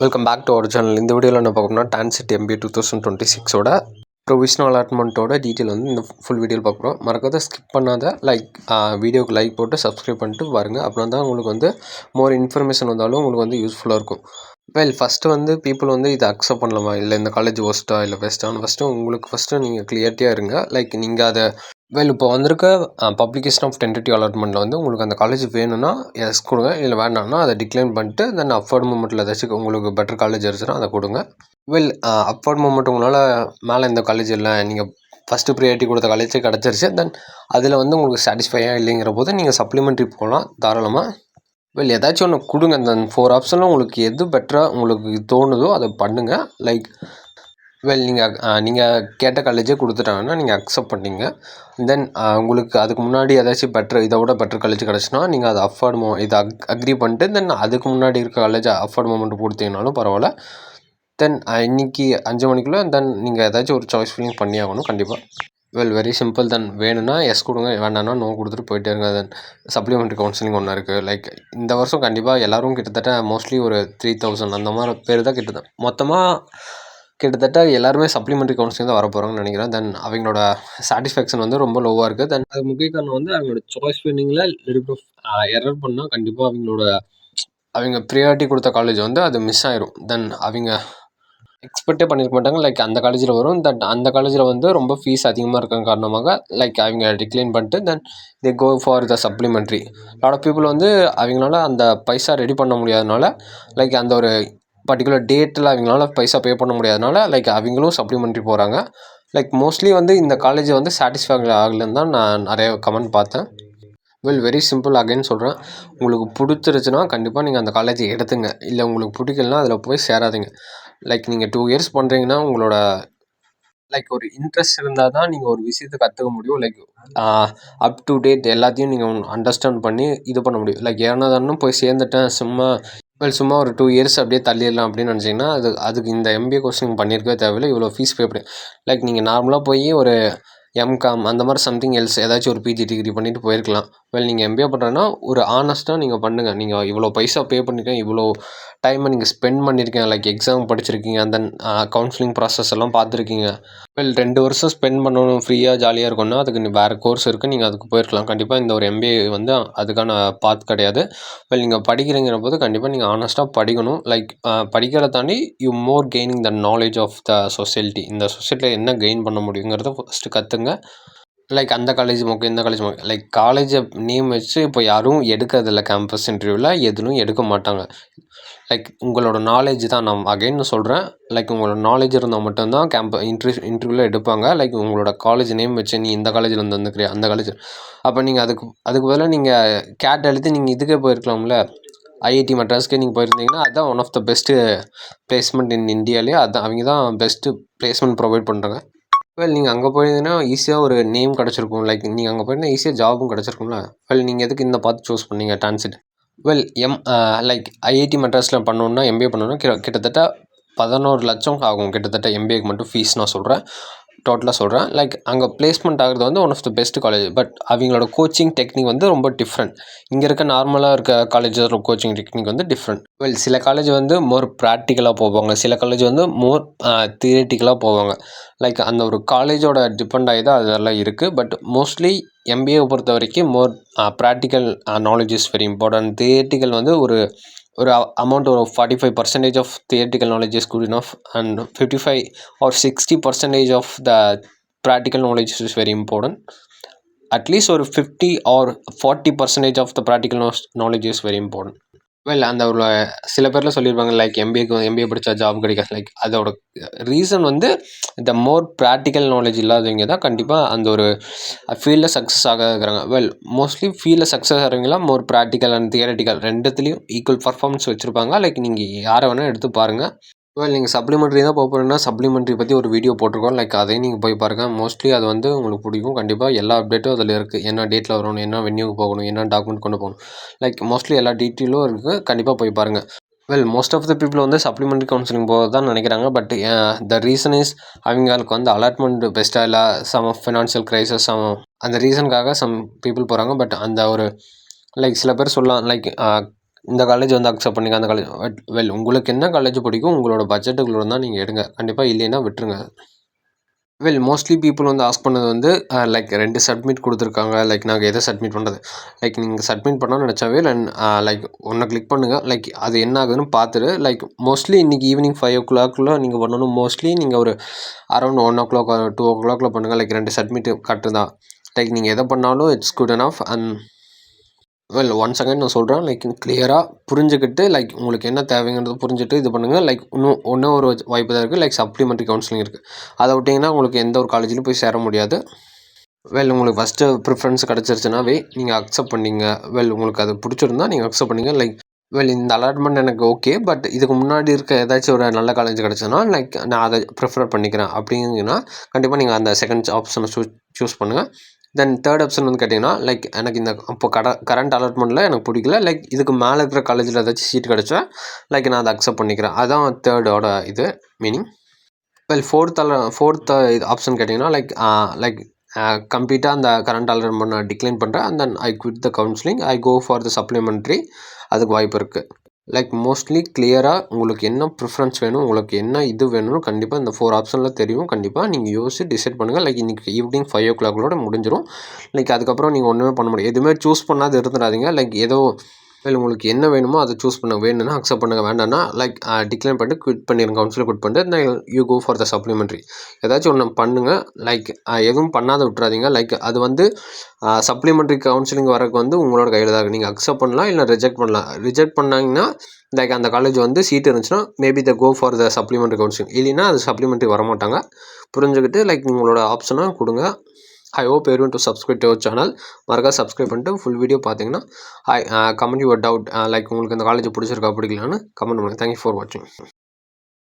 Welcome back to our channel. இந்த வீடியோவில் என்ன பார்க்கணும்னா டான்செட் MBA 2026ஓட ப்ரொவிஷனல் அலாட்மெண்ட்டோட டீட்டெயில் வந்து இந்த ஃபுல் வீடியோவில் பார்க்குறோம். மறக்காத ஸ்கிப் பண்ணாத வீடியோக்கு லைக் போட்டு சப்ஸ்கிரைப் பண்ணிட்டு பாருங்கள். அப்புறம் தான் உங்களுக்கு வந்து மோர் இன்ஃபர்மேஷன் வந்தாலும் உங்களுக்கு வந்து யூஸ்ஃபுல்லாக இருக்கும். ஃபஸ்ட்டு வந்து பீப்புள் வந்து இதை அக்செப்ட் பண்ணலாமா, இல்லை இந்த காலேஜ் ஒஸ்ட்டா இல்லை பெஸ்ட்டானு ஃபஸ்ட்டு நீங்கள் கிளியரிட்டியாக இருங்க. நீங்கள் அதை இப்போ வந்திருக்க பப்ளிகேஷன் ஆஃப் டென்டேட்டிவ் அலாட்மெண்ட்டில் வந்து உங்களுக்கு அந்த காலேஜ் வேணும்னா எஸ் கொடுங்க, இல்லை வேண்டாம்னா அதை டிக்ளைன் பண்ணிட்டு தென் அப்வர்ட் மூமெண்ட்டில் ஏதாச்சும் உங்களுக்கு பெட்டர் காலேஜ் இருந்துச்சுன்னா அதை கொடுங்க. அப்வர்ட் மூமெண்ட் உங்களால் மேலே இந்த காலேஜ் இல்லை, நீங்கள் ஃபஸ்ட்டு ப்ரியாரிட்டி கொடுத்த காலேஜே கிடச்சிருச்சு, தென் அதில் வந்து உங்களுக்கு சாட்டிஸ்ஃபையாக இல்லைங்கிற போது நீங்கள் சப்ளிமெண்ட்ரி போகலாம் தாராளமாக. ஏதாச்சும் ஒன்று கொடுங்க. இந்த 4 ஆப்ஷனில் உங்களுக்கு எது பெட்டராக உங்களுக்கு தோணுதோ அதை பண்ணுங்கள். நீங்கள் கேட்ட காலேஜே கொடுத்துட்டாங்கன்னா நீங்கள் அக்செப்ட் பண்ணிங்க. தென் உங்களுக்கு அதுக்கு முன்னாடி ஏதாச்சும் இதை விட பெட்டர் காலேஜ் கிடச்சுன்னா நீங்கள் அதை இதை அக்ரி பண்ணிட்டு தென் அதுக்கு முன்னாடி இருக்க காலேஜ் அஃபோர்ட் மூமெண்ட் கொடுத்தீங்கனாலும் பரவாயில்ல. தென் இன்றைக்கி 5 மணிக்குள்ளே தென் நீங்கள் ஏதாச்சும் ஒரு சாய்ஸ் ஃபில்லிங் பண்ணி ஆகணும் கண்டிப்பாக. Very simple. தென் வேணும்னா எஸ் கொடுங்க, வேண்டாம்னா நோ கொடுத்துட்டு போயிட்டே இருங்க. தென் சப்ளிமெண்ட்ரி கவுன்சிலிங் ஒன்று இருக்குது. இந்த வருஷம் கண்டிப்பாக எல்லோரும் கிட்டத்தட்ட மோஸ்ட்லி ஒரு 3000 அந்த மாதிரி பேர் தான் கிட்டத்தட்ட எல்லாருமே சப்ளிமெண்ட்ரி கவுன்சிலிங் தான் வர போகிறாங்கன்னு நினைக்கிறேன். தென் அவங்களோட சாட்டிஸ்ஃபேக்ஷன் வந்து ரொம்ப லோவாக இருக்குது. தென் அது முக்கிய காரணம் வந்து அவங்களோட சாய்ஸ் ஃபில்லிங்கில் எரர் பண்ணால் கண்டிப்பாக அவங்க ப்ரியாரிட்டி கொடுத்த காலேஜ் வந்து அது மிஸ் ஆயிரும். தென் அவங்க எக்ஸ்பெக்டே பண்ணியிருக்க மாட்டாங்க. அந்த காலேஜில் வரும். அந்த காலேஜில் வந்து ரொம்ப ஃபீஸ் அதிகமாக இருக்கிற காரணமாக அவங்க டிக்ளைன் பண்ணிட்டு then they go for the supplementary. Lot of people வந்து அவங்களால அந்த பைசா ரெடி பண்ண முடியாதனால அந்த ஒரு பர்டிகுலர் டேட்டில் அவங்களால பைசா பே பண்ண முடியாதனால அவங்களும் சப்ளிமெண்ட்ரி போகிறாங்க. மோஸ்ட்லி வந்து இந்த காலேஜை வந்து சாட்டிஸ்ஃபை ஆகலைன்னு தான் நான் நிறைய கமெண்ட் பார்த்தேன். Very simple. அகைன் சொல்கிறேன், உங்களுக்கு பிடிச்சிருச்சுன்னா கண்டிப்பாக நீங்கள் அந்த காலேஜை எடுத்துங்க. இல்லை உங்களுக்கு பிடிக்கலனா அதில் போய் சேராதீங்க. நீங்கள் 2 இயர்ஸ் பண்ணுறீங்கன்னா உங்களோட ஒரு இன்ட்ரெஸ்ட் இருந்தால் தான் நீங்கள் ஒரு விஷயத்தை கற்றுக்க முடியும். அப் டு டேட் எல்லாத்தையும் நீங்கள் அண்டர்ஸ்டாண்ட் பண்ணி இது பண்ண முடியும். ஏன்னா தானும் போய் சேர்ந்துட்டேன் சும்மா ஒரு 2 இயர்ஸ் அப்படியே தள்ளிடலாம் அப்படின்னு நினச்சிங்கன்னா அதுக்கு இந்த MBA கோர்ஸ் நீங்கள் பண்ணியிருக்கவே தேவையில்லை. இவ்வளோ ஃபீஸ் பே பண்ணி நீங்கள் நார்மலாக போய் ஒரு MCOM அந்த மாதிரி சம்திங் எல்ஸ் ஏதாச்சும் ஒரு PG டிகிரி பண்ணிவிட்டு போயிருக்கலாம். நீங்கள் MBA பண்ணுறேன்னா ஒரு ஆனஸ்ட்டாக நீங்கள் பண்ணுங்கள். நீங்கள் இவ்வளோ பைசா பே பண்ணியிருக்கேன், இவ்வளோ டைமை நீங்கள் ஸ்பெண்ட் பண்ணியிருக்கேன், எக்ஸாம் படிச்சிருக்கீங்க, தென் கவுன்சிலிங் ப்ராசஸ் எல்லாம் பார்த்துருக்கீங்க. 2 வருஷம் ஸ்பெண்ட் பண்ணணும், ஃப்ரீயாக ஜாலியாக இருக்கும்னா அதுக்கு வேறு கோர்ஸ் இருக்குது, நீங்கள் அதுக்கு போயிருக்கலாம். கண்டிப்பாக இந்த ஒரு MBA வந்து அதுக்கான பாத் கிடையாது. நீங்கள் படிக்கிறீங்கிற போது கண்டிப்பாக நீங்கள் ஆனஸ்ட்டாக படிக்கணும். படிக்கிறத தாண்டி you more gaining the knowledge of the society. இந்த சொசைட்டியில் என்ன கெயின் பண்ண முடியுங்கிறத ஃபஸ்ட்டு கற்றுங்க. அந்த காலேஜ் முக்கியம், இந்த காலேஜ் முக்கியம். காலேஜை நேம் வச்சு இப்போ யாரும் எடுக்கிறதில்ல. கேம்பஸ் இன்டர்வியூவில் எதுவும் எடுக்க மாட்டாங்க. உங்களோட நாலேஜ் தான். நான் அகைன் சொல்கிறேன், உங்களோட நாலேஜ் இருந்தால் மட்டும்தான் இன்டர்வியூவில் எடுப்பாங்க. உங்களோட காலேஜ் நேம் வச்சு நீ இந்த காலேஜில் வந்துருக்கிறியா, அந்த காலேஜ், அப்போ நீங்கள் அதுக்கு பதிலாக நீங்கள் கேட் எழுதி நீங்கள் இதுக்கே போயிருக்கலாம்ல. IIT மெட்ராஸ்க்கே நீங்கள் போயிருந்தீங்கன்னா அதுதான் one of the best placement in இந்தியாவிலே. அதுதான் அவங்க தான் பெஸ்ட்டு பிளேஸ்மெண்ட் ப்ரொவைட் பண்ணுறாங்க. நீங்கள் அங்கே போயிருந்தீங்கன்னா ஈஸியாக ஒரு நேம் கிடச்சிருக்கும். நீங்கள் அங்கே போயிருந்தால் ஈஸியாக ஜாபும் கிடச்சிருக்கும்ல. நீங்கள் எதுக்கு இந்த பார்த்து சூஸ் பண்ணீங்க டான்செட்? IIT மெட்ராஸில் பண்ணணுன்னா MBA பண்ணணுன்னா கிட்டத்தட்ட 11 லட்சம் ஆகும். கிட்டத்தட்ட MBAக்கு மட்டும் ஃபீஸ் நான் சொல்கிறேன், டோட்டலாக சொல்கிறேன். அங்கே பிளேஸ்மெண்ட் ஆகிறது வந்து one of the best college. But அவங்களோட கோச்சிங் டெக்னிக் வந்து ரொம்ப டிஃப்ரெண்ட். இங்கே இருக்க நார்மலாக இருக்க காலேஜோட கோச்சிங் டெக்னிக் வந்து டிஃப்ரெண்ட். சில காலேஜ் வந்து மோர் ப்ராக்டிக்கலாக போவாங்க, சில காலேஜ் வந்து மோர் தியரிட்டிக்கலாக போவாங்க. அந்த ஒரு காலேஜோட டிபெண்ட் ஆகி தான் அதெல்லாம் இருக்குது. பட் மோஸ்ட்லி MBA பொறுத்த வரைக்கும் more practical knowledge is very important. Theoretical வந்து ஒரு அமௌண்ட், ஒரு 45% of theoretical knowledge is good enough, and 55 or 60% of the practical knowledge is very important. At least ஒரு 50 or 40% of the practical knowledge is very important. அந்த ஒரு சில பேர்லாம் சொல்லியிருப்பாங்க MBA படித்தா ஜாப் கிடைக்காது. அதோட ரீசன் வந்து இந்த மோர் ப்ராக்டிக்கல் நாலேஜ் இல்லாதவங்க தான் கண்டிப்பாக அந்த ஒரு ஃபீல்டில் சக்ஸஸ் ஆகிறாங்க. மோஸ்ட்லி ஃபீல்டில் சக்ஸஸ் ஆகிறவங்களாம் மோர் ப்ராக்டிக்கல் அண்ட் தியரிட்டிக்கல் ரெண்டுத்துலேயும் ஈக்குவல் பர்ஃபார்மன்ஸ் வச்சுருப்பாங்க. நீங்கள் யாரை வேணால் எடுத்து பாருங்கள். நீங்கள் சப்ளிமெண்ட்ரி தான் போகிறீங்கன்னா சப்ளிமெண்ட்ரி பற்றி ஒரு வீடியோ போட்டிருக்கோம். அதையும் நீங்கள் போய் பாருங்கள். மோஸ்ட்லி அது வந்து உங்களுக்கு பிடிக்கும். கண்டிப்பாக எல்லா அப்டேட்டும் அதில் இருக்குது. என்ன டேட்டில் வரணும், என்ன வென்யூக்கு போகணும், என்ன டாக்குமெண்ட் கொண்டு போகணும், மோஸ்ட்லி எல்லா டீட்டெயிலும் இருக்குது. கண்டிப்பாக போய் பாருங்கள். மோஸ்ட் ஆஃப் த பீப்புள் வந்து சப்ளிமெண்ட்ரி கவுன்சிலிங் போக தான் நினைக்கிறாங்க. பட் த ரீசன் இஸ் அவங்களுக்கு வந்து அலாட்மெண்ட் பெஸ்ட்டாக இல்லை, சம் ஆஃப் ஃபினான்ஷியல் க்ரைசஸ், அந்த ரீசனுக்காக சம் பீப்புள் போகிறாங்க. பட் அந்த ஒரு சில பேர் சொல்லலாம் இந்த காலேஜ் வந்து அக்செப்ட் பண்ணிங்க, அந்த காலேஜ் உங்களுக்கு என்ன காலேஜ் பிடிக்கும், உங்களோட பட்ஜெட்டுக்குள்ள இருந்தால் நீங்கள் எடுங்க. கண்டிப்பாக இல்லைன்னா விட்டுருங்க. மோஸ்ட்லி பீப்புள் வந்து ஆஸ்க் பண்ணது வந்து லைக் 2 சப்மிட் கொடுத்துருக்காங்க. லைக் நாங்கள் எதை சப்மிட் பண்ணுறது? லைக் நீங்கள் சப்மிட் பண்ணணும்னு நினச்சாவே லைக் ஒன்றை கிளிக் பண்ணுங்கள். லைக் அது என்ன ஆகுதுன்னு பார்த்துட்டு லைக் மோஸ்ட்லி இன்றைக்கி ஈவினிங் 5 o'clock நீங்கள் பண்ணணும். மோஸ்ட்லி நீங்கள் ஒரு அரௌண்ட் 1 o'clock 2 o'clock பண்ணுங்கள். லைக் 2 சப்மிட் கரெக்டு தான். லைக் நீங்கள் எதை பண்ணாலும் it's good enough. And one second நான் சொல்கிறேன். லைக் கிளியராக புரிஞ்சுக்கிட்டு லைக் உங்களுக்கு என்ன தேவைங்கிறது புரிஞ்சுட்டு இது பண்ணுங்கள். லைக் இன்னும் ஒரு வாய்ப்பு தான் இருக்குது. லைக் சப்ளிமெண்ட்ரி கவுன்சிலிங் இருக்குது. அதை விட்டிங்கன்னா உங்களுக்கு எந்த ஒரு காலேஜ்லையும் போய் சேர முடியாது. உங்களுக்கு ஃபஸ்ட்டு ப்ரிஃபரன்ஸ் கிடச்சிருச்சுனாவே நீங்கள் அக்செப்ட் பண்ணிங்க. உங்களுக்கு அது பிடிச்சிருந்தா நீங்கள் அக்செப்ட் பண்ணிங்க. லைக் இந்த அலாட்மெண்ட் எனக்கு ஓகே, பட் இதுக்கு முன்னாடி இருக்க ஏதாச்சும் ஒரு நல்ல காலேஜ் கிடச்சதுன்னா லைக் நான் அதை ப்ரிஃபர் பண்ணிக்கிறேன் அப்படிங்கன்னா கண்டிப்பாக நீங்கள் அந்த செகண்ட் ஆப்ஷனை சூஸ் பண்ணுங்கள். தென் தேர்ட் ஆப்ஷன் வந்து கேட்டிங்கன்னா லைக் எனக்கு இந்த இப்போ கரண்ட் அலாட்மெண்ட்டில் எனக்கு பிடிக்கல. லைக் இதுக்கு மேலே இருக்கிற காலேஜில் ஏதாச்சும் சீட் கிடச்சா லைக் நான் அதை அக்செப்ட் பண்ணிக்கிறேன். அதுதான் தேர்டோட இது மீனிங். ஃபோர்த் இது ஆப்ஷன் கேட்டிங்கன்னா லைக் கம்ப்ளீட்டாக அந்த கரண்ட் அலாட்மெண்ட் நான் டிக்ளைன் பண்ணுறேன். And then I quit the counselling, I go for the supplementary. அதுக்கு வாய்ப்பு இருக்குது. லைக் மோஸ்ட்லி கிளியராக உங்களுக்கு என்ன ப்ரிஃபரன்ஸ் வேணும், உங்களுக்கு என்ன இது வேணும்னு கண்டிப்பாக இந்த 4 ஆப்ஷனில் தெரியும். கண்டிப்பாக நீங்கள் யோசிச்சு டிசைட் பண்ணுங்கள். லைக் இன்றைக்கி ஈவினிங் 5 o'clock முடிஞ்சிடும். லைக் அதுக்கப்புறம் நீங்கள் ஒன்றுமே பண்ண முடியாது. எதுவுமே சூஸ் பண்ணாது இருந்துடாதீங்க. லைக் ஏதோ உங்களுக்கு என்ன வேணுமோ அதை சூஸ் பண்ண. வேணும்னா அக்செப்ட் பண்ணுங்கள், வேண்டாம்னா லைக் டிக்ளைன் பண்ணிட்டு குவிட் பண்ணிடுங்க. கவுன்சிலில் குவிட் பண்ணிட்டு then you go for the supplementary. ஏதாச்சும் ஒன்று பண்ணுங்கள். லைக் எதுவும் பண்ணாத விட்டுறாதீங்க. லைக் அது வந்து சப்ளிமெண்ட்ரி கவுன்சிலிங் வரக்கு வந்து உங்களோட கையில் தான் இருக்குது. நீங்கள் அக்செப்ட் பண்ணலாம், இல்லை ரிஜெக்ட் பண்ணலாம். ரிஜெக்ட் பண்ணாங்கன்னா லைக் அந்த காலேஜ் வந்து சீட் இருந்துச்சுன்னா maybe the go for the supplementary counselling. இல்லைன்னா அது சப்ளிமெண்ட்ரி வரமாட்டாங்க. புரிஞ்சுக்கிட்டு லைக் உங்களோட ஆப்ஷனாக கொடுங்க. I hope everyone to subscribe to our channel. மறக்காம சப்ஸ்கிரைப் பண்ணிட்டு ஃபுல் வீடியோ பார்த்தீங்கன்னா கமெண்ட் யுவர் டவுட். லைக் உங்களுக்கு இந்த காலேஜ் பிடிச்சிருக்கா பிடிக்கலான்னு கமெண்ட் பண்ணுங்கள். தேங்க்யூ ஃபார் வாட்சிங்.